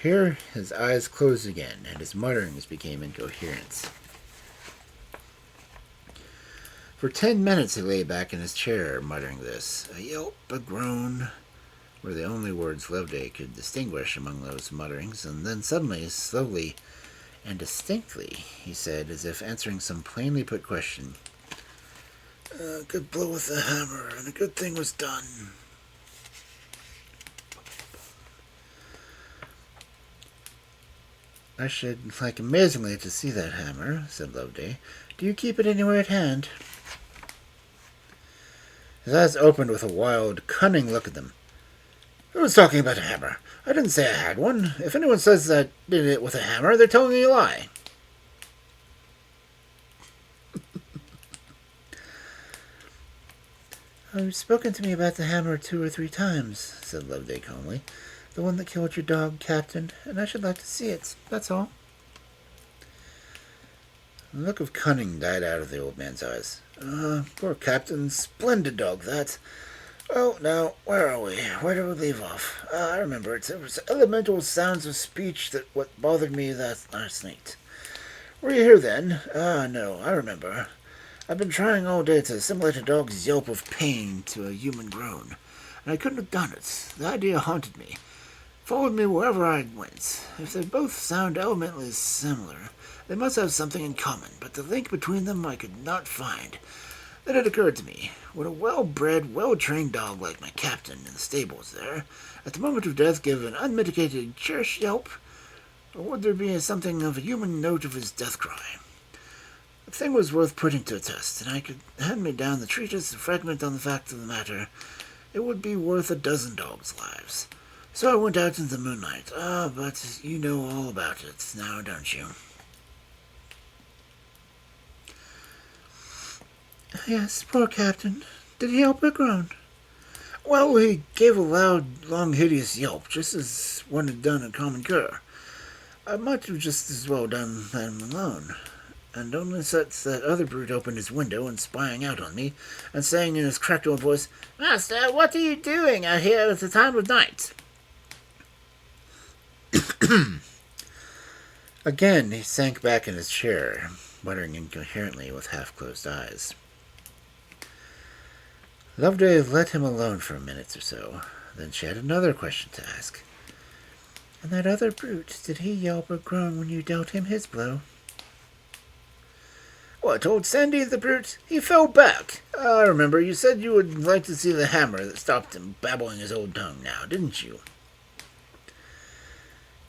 Here his eyes closed again, and his mutterings became incoherent. For 10 minutes he lay back in his chair, muttering this. A yelp, a groan, were the only words Loveday could distinguish among those mutterings, and then suddenly, slowly, and distinctly, he said, as if answering some plainly put question, "A good blow with the hammer, and a good thing was done." "I should like amazingly to see that hammer," said Loveday. "Do you keep it anywhere at hand?" His eyes opened with a wild, cunning look at them. "Who was talking about a hammer? I didn't say I had one. If anyone says I did it with a hammer, they're telling me a lie." "You've spoken to me about the hammer 2 or 3 times," said Loveday calmly. "The one that killed your dog, Captain, and I should like to see it, that's all." A look of cunning died out of the old man's eyes. Poor Captain, splendid dog, that. Well, now, where are we? Where did we leave off? I remember it. It was elemental sounds of speech that what bothered me that last night. Were you here then? No, I remember. I've been trying all day to assimilate a dog's yelp of pain to a human groan, and I couldn't have done it. The idea haunted me. Followed me wherever I went. If they both sound elementally similar, they must have something in common, but the link between them I could not find. Then it occurred to me, would a well-bred, well-trained dog like my Captain in the stables there, at the moment of death, give an unmitigated, cherished yelp? Or would there be something of a human note of his death cry? The thing was worth putting to a test, and I could hand me down the treatise, a fragment on the fact of the matter. It would be worth a dozen dogs' lives. So I went out into the moonlight. But you know all about it now, don't you? Yes, poor Captain. Did he help her groan? Well, he gave a loud, long, hideous yelp, just as one had done a common cur. I might have just as well done them alone. And only such that other brute opened his window and spying out on me, and saying in his cracked old voice, Master, what are you doing out here at the time of night? Again he sank back in his chair, muttering incoherently with half-closed eyes. Loveday let him alone for a minute or so. Then she had another question to ask. And that other brute, did he yelp or groan when you dealt him his blow? What, old Sandy the brute? He fell back. I remember you said you would like to see the hammer that stopped him babbling his old tongue now, didn't you?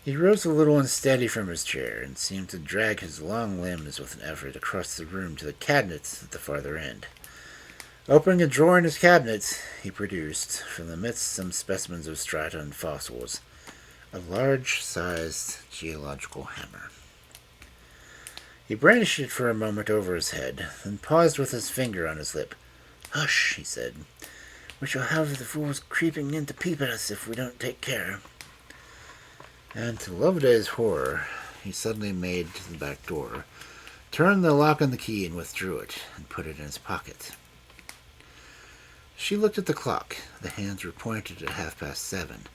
He rose a little unsteady from his chair and seemed to drag his long limbs with an effort across the room to the cabinets at the farther end. Opening a drawer in his cabinet, he produced, from the midst some specimens of strata and fossils, a large-sized geological hammer. He brandished it for a moment over his head, then paused with his finger on his lip. Hush, he said. We shall have the fools creeping in to peep at us if we don't take care. And to Loveday's horror, he suddenly made to the back door, turned the lock on the key and withdrew it, and put it in his pocket. She looked at the clock. The hands were pointed at 7:30.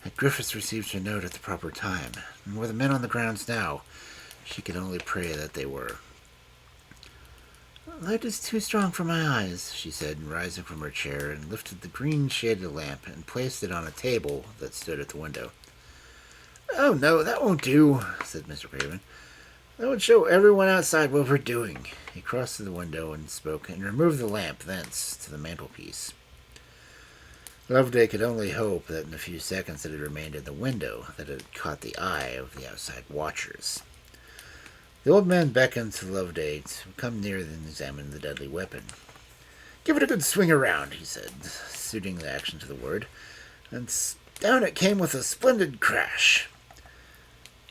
Had Griffiths received her note at the proper time, and were the men on the grounds now? She could only pray that they were. Light is too strong for my eyes, she said, rising from her chair, and lifted the green-shaded lamp and placed it on a table that stood at the window. Oh, no, that won't do, said Mr. Craven. That would show everyone outside what we're doing. He crossed to the window and spoke, and removed the lamp thence to the mantelpiece. Loveday could only hope that in the few seconds that it remained in the window, that it had caught the eye of the outside watchers. The old man beckoned to Loveday to come near and examine the deadly weapon. Give it a good swing around, he said, suiting the action to the word, and down it came with a splendid crash.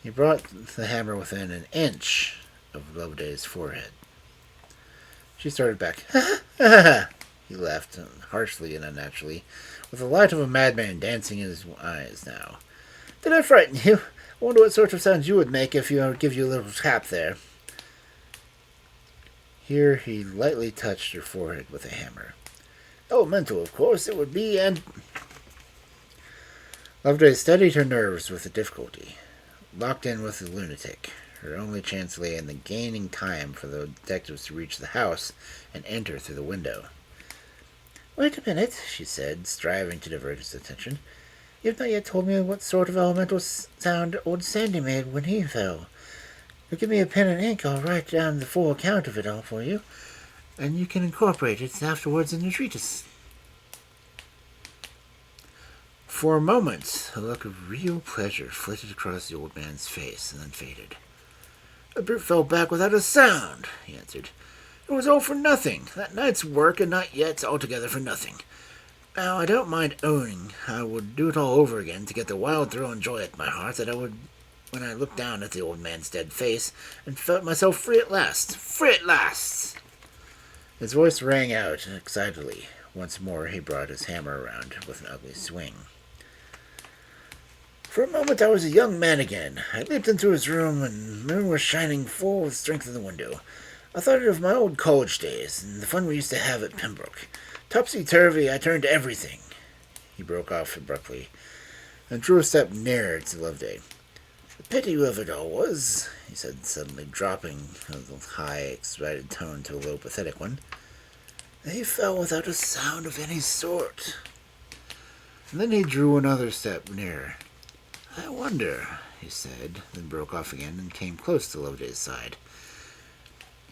He brought the hammer within an inch of Loveday's forehead. She started back. Ha ha ha! He laughed harshly and unnaturally, with the light of a madman dancing in his eyes now. Did I frighten you? I wonder what sort of sounds you would make if I would give you a little tap there. Here he lightly touched her forehead with a hammer. Elemental, of course, it would be, and... Loveday steadied her nerves with difficulty. Locked in with the lunatic, her only chance lay in the gaining time for the detectives to reach the house and enter through the window. Wait a minute, she said, striving to divert his attention. You've not yet told me what sort of elemental sound old Sandy made when he fell. You give me a pen and ink, I'll write down the full account of it all for you, and you can incorporate it afterwards in your treatise. For a moment, a look of real pleasure flitted across the old man's face and then faded. The brute fell back without a sound, he answered. It was all for nothing. That night's work and not yet altogether for nothing. Now, I don't mind owning I would do it all over again to get the wild thrill and joy at my heart that I would when I looked down at the old man's dead face and felt myself free at last. Free at last! His voice rang out excitedly. Once more he brought his hammer around with an ugly swing. For a moment I was a young man again. I leaped into his room, and the moon was shining full with strength in the window. I thought of my old college days, and the fun we used to have at Pembroke. Topsy-turvy, I turned to everything. He broke off abruptly, and drew a step nearer to Loveday. The pity of it all was, he said suddenly, dropping the high, excited tone to a low, pathetic one, that he fell without a sound of any sort. And then he drew another step nearer. I wonder, he said, then broke off again and came close to Loveday's side.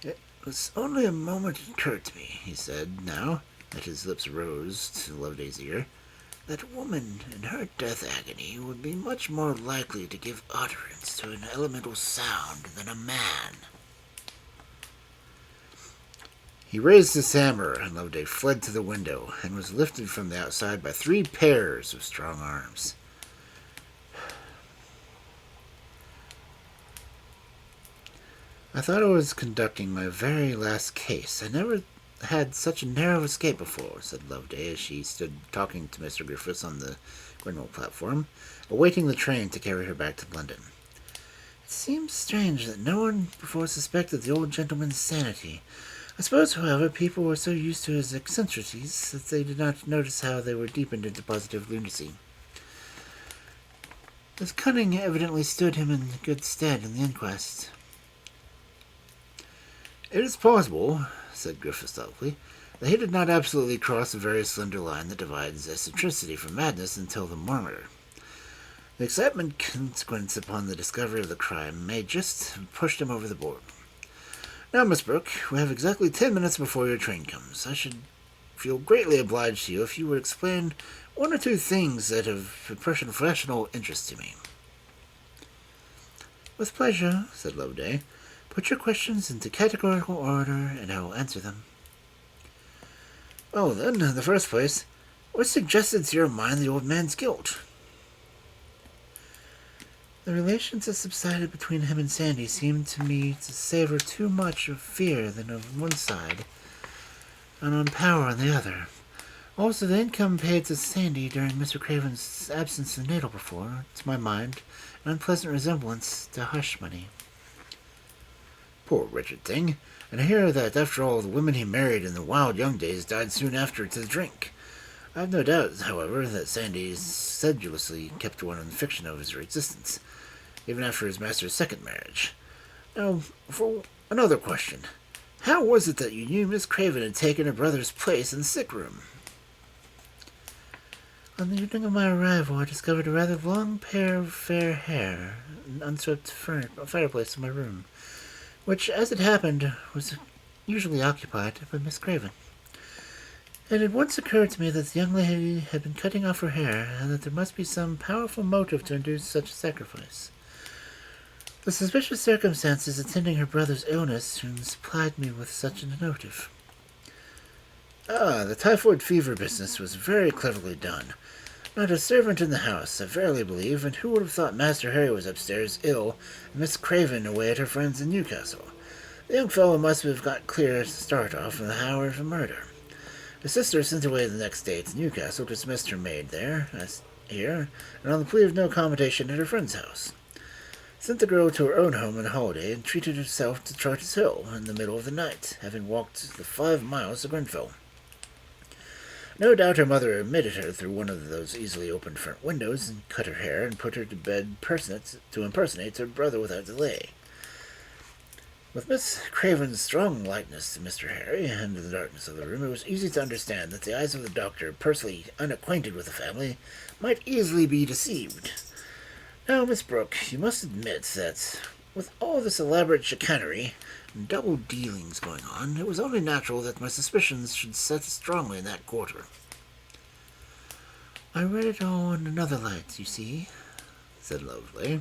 It was only a moment it occurred to me, he said, now that his lips rose to Loveday's ear, that a woman in her death agony would be much more likely to give utterance to an elemental sound than a man. He raised his hammer, and Loveday fled to the window, and was lifted from the outside by 3 pairs of strong arms. I thought I was conducting my very last case. I never had such a narrow escape before, said Loveday as she stood talking to Mr. Griffiths on the Greenwell platform, awaiting the train to carry her back to London. It seems strange that no one before suspected the old gentleman's sanity. I suppose, however, people were so used to his eccentricities that they did not notice how they were deepened into positive lunacy. His cunning evidently stood him in good stead in the inquest. It is possible, said Griffiths thoughtfully, that he did not absolutely cross the very slender line that divides eccentricity from madness until the murder. The excitement consequent upon the discovery of the crime may just have pushed him over the board. Now, Miss Brooke, we have exactly 10 minutes before your train comes. I should feel greatly obliged to you if you would explain one or two things that have professional interest to me. With pleasure, said Loveday. Put your questions into categorical order, and I will answer them. Oh, then, in the first place, what suggested to your mind the old man's guilt? The relations that subsided between him and Sandy seemed to me to savor too much of fear than of one side, and on power on the other. Also, the income paid to Sandy during Mr. Craven's absence in Natal before, to my mind, an unpleasant resemblance to hush money. Poor wretched thing, and I hear that, after all, the women he married in the wild young days died soon after to drink. I have no doubt, however, that Sandy sedulously kept one in fiction of his existence, even after his master's second marriage. Now, for another question. How was it that you knew Miss Craven had taken her brother's place in the sick room? On the evening of my arrival, I discovered a rather long pair of fair hair in an unswept fireplace in my room, which, as it happened, was usually occupied by Miss Craven. It had once occurred to me that the young lady had been cutting off her hair, and that there must be some powerful motive to induce such a sacrifice. The suspicious circumstances attending her brother's illness soon supplied me with such a motive. Ah, the typhoid fever business was very cleverly done. Not a servant in the house, I verily believe, and who would have thought Master Harry was upstairs ill, and Miss Craven away at her friends in Newcastle? The young fellow must have got clear to start off in the hour of the murder. The sister sent away the next day to Newcastle, dismissed her maid there, as here, and on the plea of no accommodation at her friend's house. Sent the girl to her own home on holiday, and treated herself to Troyte Hill in the middle of the night, having walked the 5 miles to Grenfell. No doubt her mother admitted her through one of those easily opened front windows, and cut her hair, and put her to bed to impersonate her brother without delay. With Miss Craven's strong likeness to Mr. Harry, and the darkness of the room, it was easy to understand that the eyes of the doctor, personally unacquainted with the family, might easily be deceived. Now, Miss Brooke, you must admit that, with all this elaborate chicanery and double dealings going on, it was only natural that my suspicions should set strongly in that quarter. I read it all in another light, you see, said Loveday.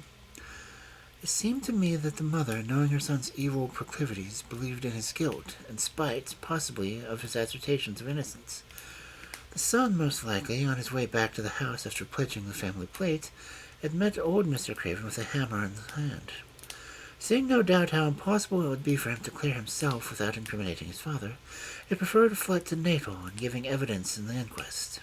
It seemed to me that the mother, knowing her son's evil proclivities, believed in his guilt, in spite, possibly, of his assertions of innocence. The son, most likely, on his way back to the house after pledging the family plate, had met old Mr. Craven with a hammer in his hand. Seeing no doubt how impossible it would be for him to clear himself without incriminating his father, he preferred a flight to Natal and giving evidence in the inquest.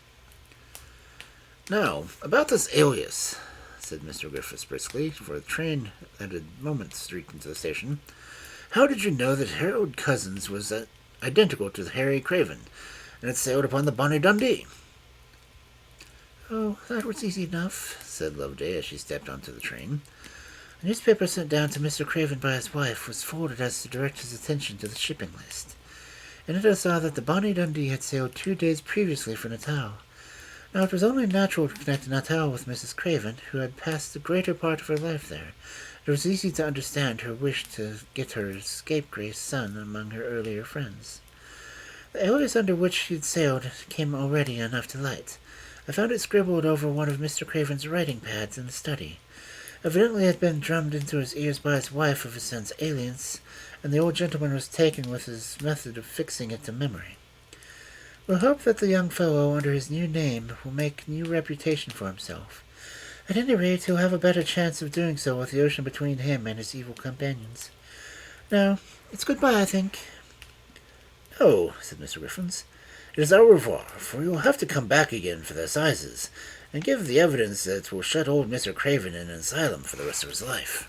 Now, about this alias, said Mr. Griffiths briskly, for the train had a moment streaked into the station. How did you know that Harold Cousins was identical to Harry Craven, and had sailed upon the Bonnie Dundee? Oh, that was easy enough, said Loveday as she stepped onto the train. A newspaper sent down to Mr. Craven by his wife was forwarded as to direct his attention to the shipping list. In it I saw that the Bonnie Dundee had sailed 2 days previously for Natal. Now, it was only natural to connect Natal with Mrs. Craven, who had passed the greater part of her life there. It was easy to understand her wish to get her scapegrace son among her earlier friends. The alias under which she had sailed came already enough to light. I found it scribbled over one of Mr. Craven's writing pads in the study. Evidently it had been drummed into his ears by his wife of his son's alias, and the old gentleman was taken with his method of fixing it to memory. We'll hope that the young fellow under his new name will make new reputation for himself. At any rate, he'll have a better chance of doing so with the ocean between him and his evil companions. No, it's goodbye, I think. Oh, said Mr. Griffins, it is au revoir, for you will have to come back again for the assizes, and give the evidence that will shut old Mr. Craven in an asylum for the rest of his life.